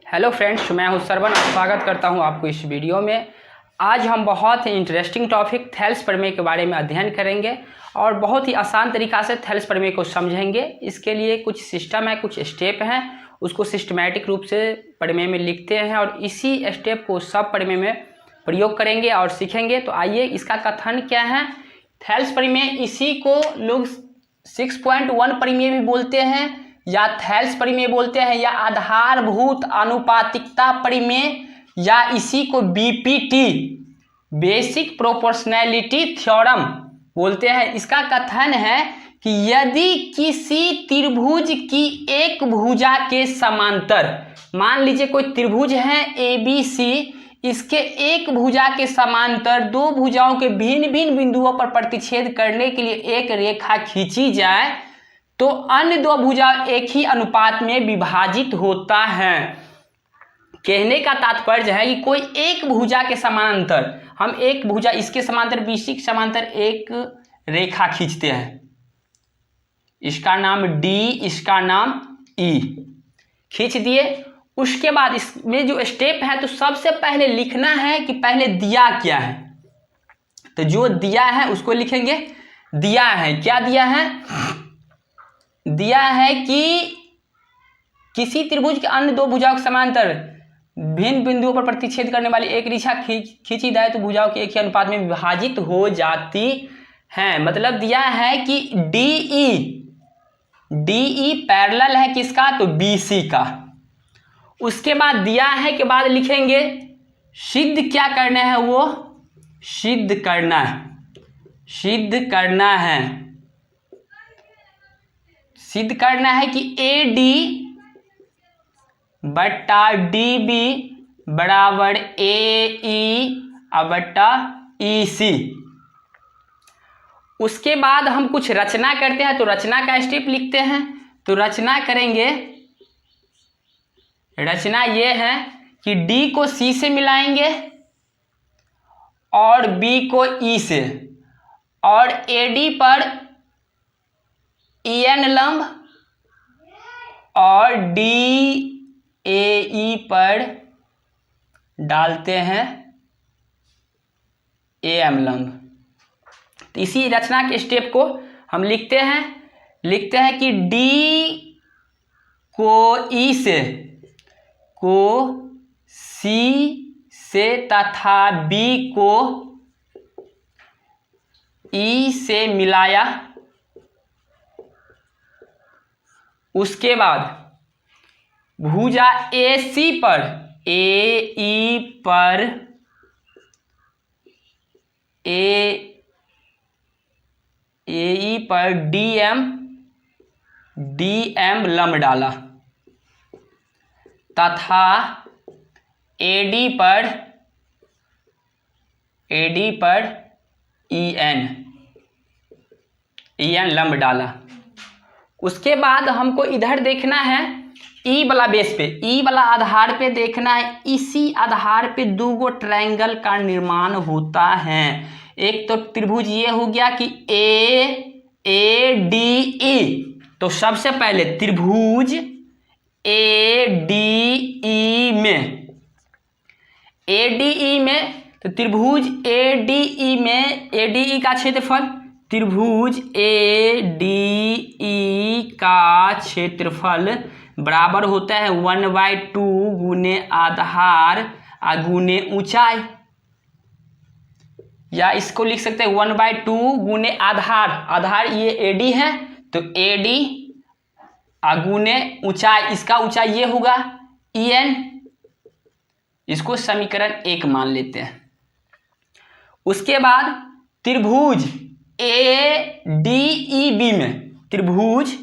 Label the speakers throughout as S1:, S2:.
S1: Hello friends, मैं हूं सरवन। स्वागत करता हूं आपको इस वीडियो में। आज हम बहुत ही इंटरेस्टिंग टॉपिक थेल्स प्रमेय के बारे में अध्ययन करेंगे और बहुत ही आसान तरीक़ा से थेल्स प्रमेय को समझेंगे। इसके लिए कुछ सिस्टम है, कुछ स्टेप हैं, उसको सिस्टमैटिक रूप से प्रमेय में लिखते हैं और इसी स्टेप को सब प्रमेय में प्रयोग करेंगे और सीखेंगे। तो आइए, इसका कथन क्या है। थेल्स प्रमेय, इसी को लोग 6.1 प्रमेय भी बोलते हैं या थेल्स प्रमेय बोलते हैं या आधारभूत आनुपातिकता प्रमेय या इसी को बीपीटी बेसिक प्रोपोर्शनैलिटी थ्योरम बोलते हैं। इसका कथन है कि यदि किसी त्रिभुज की एक भुजा के समांतर, मान लीजिए कोई त्रिभुज है ABC, इसके एक भुजा के समांतर दो भुजाओं के भिन्न भिन्न बिंदुओं पर प्रतिच्छेद करने के लिए एक रेखा खींची जाए तो अन्य दो भुजा एक ही अनुपात में विभाजित होता है। कहने का तात्पर्य है कि कोई एक भुजा के समांतर, हम एक भुजा इसके समांतर BC के समांतर एक रेखा खींचते हैं, इसका नाम D, इसका नाम E, खींच दिए। उसके बाद इसमें जो स्टेप है, तो सबसे पहले लिखना है कि पहले दिया क्या है। तो जो दिया है उसको लिखेंगे। दिया है, क्या दिया है? दिया है कि किसी त्रिभुज के अन्य दो भुजाओं के समांतर भिन्न बिंदुओं पर प्रतिच्छेद करने वाली एक रेखा खींची जाए तो भुजाओं के एक ही अनुपात में विभाजित हो जाती है। मतलब दिया है कि DE पैरेलल है किसका? तो BC का। उसके बाद दिया है के बाद लिखेंगे सिद्ध क्या करना है, वो सिद्ध करना है। सिद्ध करना है, सिद्ध करना है कि AD बट्टा DB बराबर AE बट्टा EC। उसके बाद हम कुछ रचना करते हैं, तो रचना का स्टेप लिखते हैं। तो रचना करेंगे, रचना ये है कि D को C से मिलाएंगे और B को E से, और AD पर EN लंब और DAE पर डालते हैं AM लंब। तो इसी रचना के स्टेप को हम लिखते हैं कि D को E से, को C से तथा B को E से मिलाया। उसके बाद भुजा AE पर DM लंब डाला तथा AD पर EN लंब डाला। उसके बाद हमको इधर देखना है E वाला बेस पे, E वाला आधार पे देखना है। इसी आधार पे दो गो ट्रायंगल का निर्माण होता है। एक तो त्रिभुज ये हो गया कि ADE, तो सबसे पहले त्रिभुज ADE में, तो त्रिभुज ADE में ADE का क्षेत्रफल, त्रिभुज ADE का क्षेत्रफल बराबर होता है 1/2 गुने आधार गुने ऊंचाई, या इसको लिख सकते हैं 1/2 गुने आधार। आधार ये AD है, तो AD गुने ऊंचाई, इसका ऊंचाई ये होगा EN। इसको समीकरण 1 मान लेते हैं। उसके बाद त्रिभुज ADEB में, त्रिभुज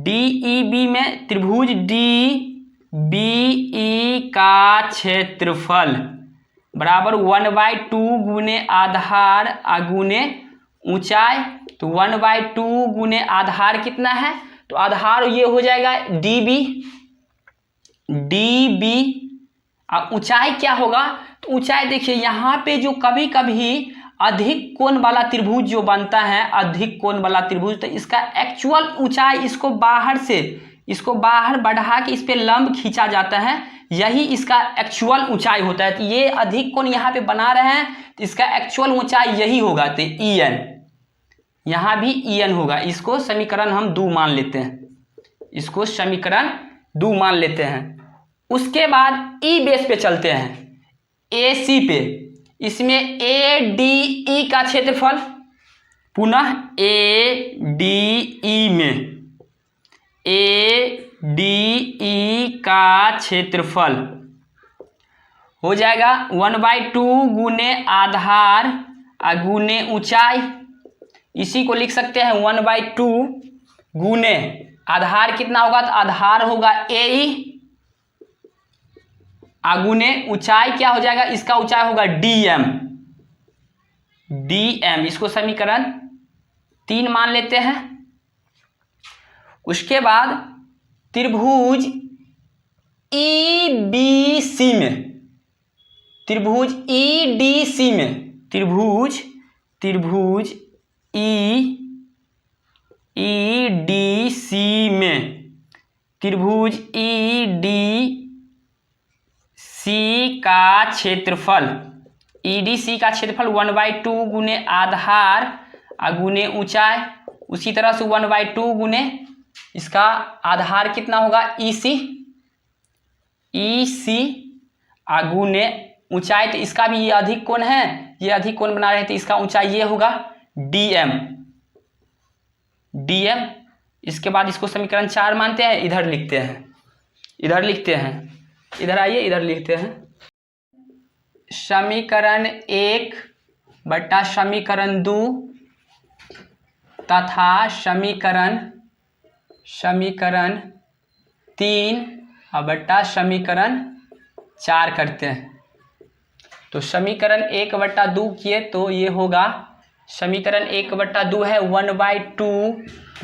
S1: DEB में त्रिभुज DBE का क्षेत्रफल बराबर 1/2 गुने आधार गुने ऊंचाई। तो 1/2 गुने आधार कितना है? तो आधार ये हो जाएगा DB। ऊंचाई क्या होगा? तो ऊंचाई देखिए यहाँ पे जो कभी कभी अधिक कोण वाला त्रिभुज जो बनता है, अधिक कोण वाला त्रिभुज, तो इसका एक्चुअल ऊंचाई इसको बाहर बढ़ा के इस पे लंब खींचा जाता है, यही इसका एक्चुअल ऊंचाई होता है। तो ये अधिक कोण यहाँ पे बना रहे हैं तो इसका एक्चुअल ऊंचाई यही होगा, तो En, यहाँ भी En होगा। इसको समीकरण हम 2 मान लेते हैं, इसको समीकरण 2 मान लेते हैं। उसके बाद ई बेस पे चलते हैं, AC पे। इसमें ADE का क्षेत्रफल, पुनः ADE में ADE का क्षेत्रफल हो जाएगा 1/2 गुने आधार गुने ऊंचाई। इसी को लिख सकते हैं 1/2 गुने आधार कितना होगा, तो आधार होगा AE, गुने ऊंचाई क्या हो जाएगा, इसका ऊंचाई होगा DM। इसको समीकरण 3 मान लेते हैं। उसके बाद त्रिभुज EBC में, त्रिभुज EDC में, त्रिभुज EDC में, त्रिभुज EDC का क्षेत्रफल, EDC का क्षेत्रफल 1/2 गुने आधार गुने ऊंचाई। उसी तरह से 1/2 गुने इसका आधार कितना होगा, EC गुने ऊंचाई। तो इसका भी ये अधिक कोण है, ये अधिक कोण बना रहे हैं, तो इसका ऊंचाई ये होगा DM। इसके बाद इसको समीकरण 4 मानते हैं, इधर लिखते हैं, इधर आइए, इधर लिखते हैं। समीकरण 1 बटा समीकरण 2 तथा समीकरण 3 बटा समीकरण 4 करते हैं। तो समीकरण 1/2 किए तो ये होगा, समीकरण 1/2 है 1/2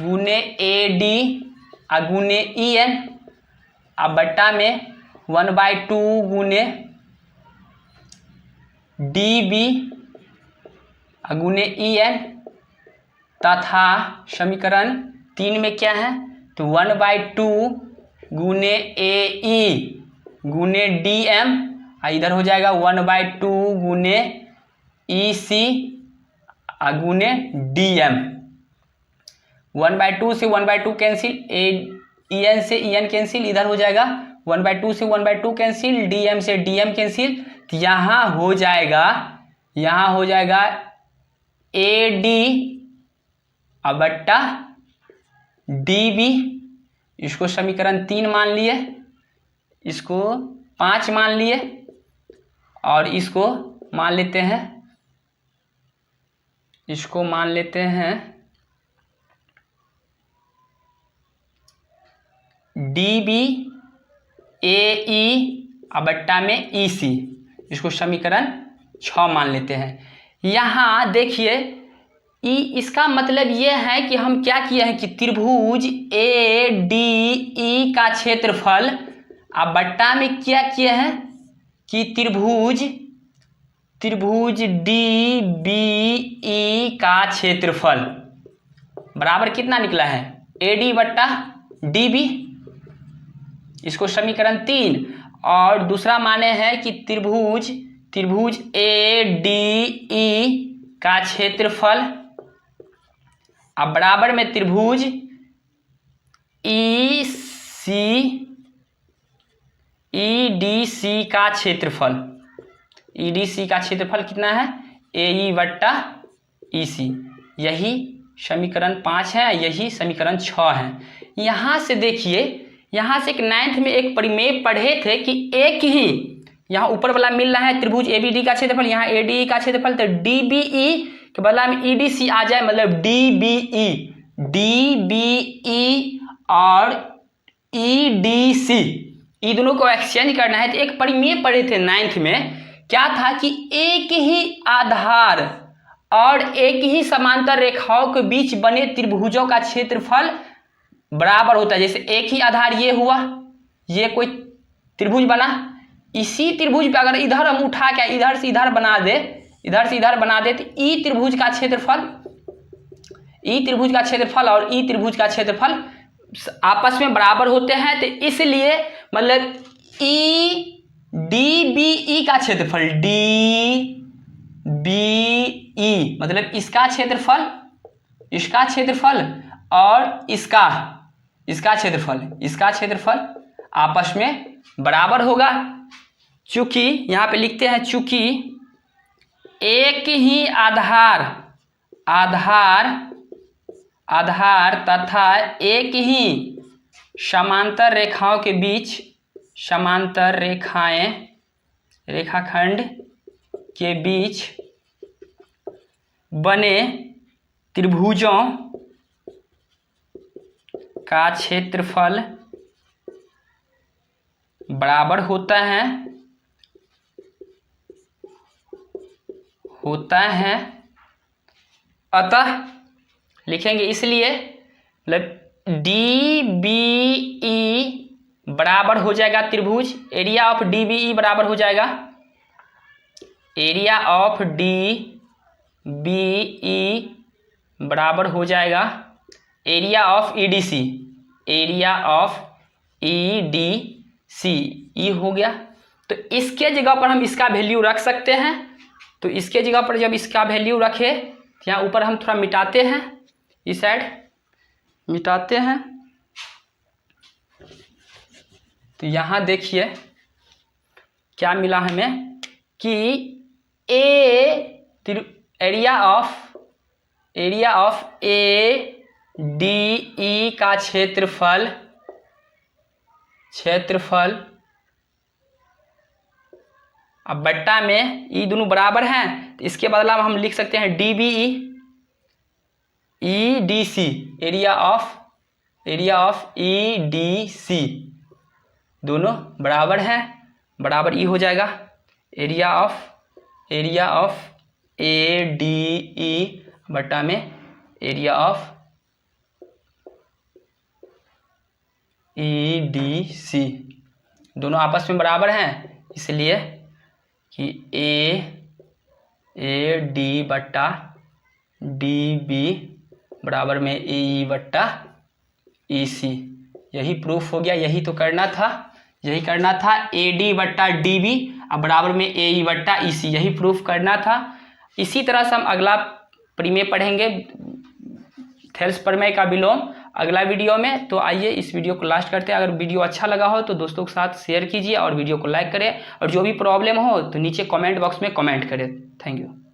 S1: गुने AD गुने EN, बट्टा में 1/2 गुने DB गुने EN, तथा समीकरण 3 में क्या है, तो 1/2 गुने AE गुने DM, इधर हो जाएगा 1/2 गुने EC गुने DM। 1/2 से 1/2 कैंसिल, EN से EN कैंसिल, इधर हो जाएगा 1/2 से 1/2 कैंसिल, DM से DM कैंसिल। तो यहाँ हो जाएगा AD बट्टा DB। इसको समीकरण 3 मान लिए, इसको 5 मान लिए, और इसको मान लेते हैं, DB AE बट्टा में EC। इसको समीकरण 6 मान लेते हैं। यहाँ देखिए, इसका मतलब ये है कि हम क्या किए हैं कि त्रिभुज ADE का क्षेत्रफल बट्टा में क्या किए हैं कि त्रिभुज DBE का क्षेत्रफल बराबर कितना निकला है, AD बट्टा DB। इसको समीकरण 3। और दूसरा माने है कि त्रिभुज ADE का क्षेत्रफल बराबर में त्रिभुज EDC का क्षेत्रफल, EDC का क्षेत्रफल कितना है, AE बट्टा EC। यही समीकरण 5 है, यही समीकरण 6 है। यहाँ से देखिए, यहाँ से एक 9th में एक परिमेय पढ़े थे कि एक ही यहाँ ऊपर वाला मिल रहा है त्रिभुज ABD का क्षेत्रफल, यहाँ ADE का क्षेत्रफल, तो DBE के बदला में EDC आ जाए, मतलब DBE और EDC, ये दोनों को एक्सचेंज करना है। तो एक परिमेय पढ़े थे 9th में, क्या था कि एक ही आधार और एक ही समांतर रेखाओं के बीच बने त्रिभुजों का क्षेत्रफल बराबर होता है। जैसे एक ही आधार ये हुआ, ये कोई त्रिभुज बना, इसी त्रिभुज पे अगर इधर हम उठा के इधर से इधर बना दे, इधर से इधर बना देते। ई त्रिभुज का क्षेत्रफल, ई त्रिभुज का क्षेत्रफल और ई त्रिभुज का क्षेत्रफल आपस में बराबर होते हैं, तो इसलिए मतलब ई डी बी ई का क्षेत्रफल, डी बी ई मतलब इसका क्षेत्रफल और इसका क्षेत्रफल आपस में बराबर होगा। चूंकि यहाँ पे लिखते हैं, चूंकि एक ही आधार तथा एक ही समांतर रेखाओं के बीच, रेखाखंड के बीच बने त्रिभुजों का क्षेत्रफल बराबर होता है। अतः लिखेंगे, इसलिए मतलब डी बी ई बराबर हो जाएगा त्रिभुज, area of D B E बराबर हो जाएगा area of D B E बराबर हो जाएगा area of E D C, E हो गया। तो इसके जगह पर हम इसका वैल्यू रख सकते हैं। तो इसके जगह पर जब इसका वैल्यू रखे, तो यहाँ ऊपर हम थोड़ा मिटाते हैं, इस साइड मिटाते हैं। तो यहाँ देखिए क्या मिला हमें कि एरिया ऑफ ए डी ई का क्षेत्रफल अब बट्टा में ई दोनों बराबर हैं, तो इसके बदला में हम लिख सकते हैं D B E D C, area of E D C दोनों बराबर हैं, बराबर ई हो जाएगा area of A D E बट्टा में area of E D C, दोनों आपस में बराबर हैं, इसलिए कि ए डी बट्टा डी बी बराबर में ए ई बट्टा ई सी। यही प्रूफ हो गया, यही करना था ए डी बट्टा डी बी अब बराबर में ए ई बट्टा ई सी, यही प्रूफ करना था। इसी तरह से हम अगला प्रमेय पढ़ेंगे, थेल्स प्रमेय का विलोम, अगला वीडियो में। तो आइए इस वीडियो को लास्ट करते हैं। अगर वीडियो अच्छा लगा हो तो दोस्तों के साथ शेयर कीजिए और वीडियो को लाइक करें, और जो भी प्रॉब्लम हो तो नीचे कमेंट बॉक्स में कमेंट करें। Thank you.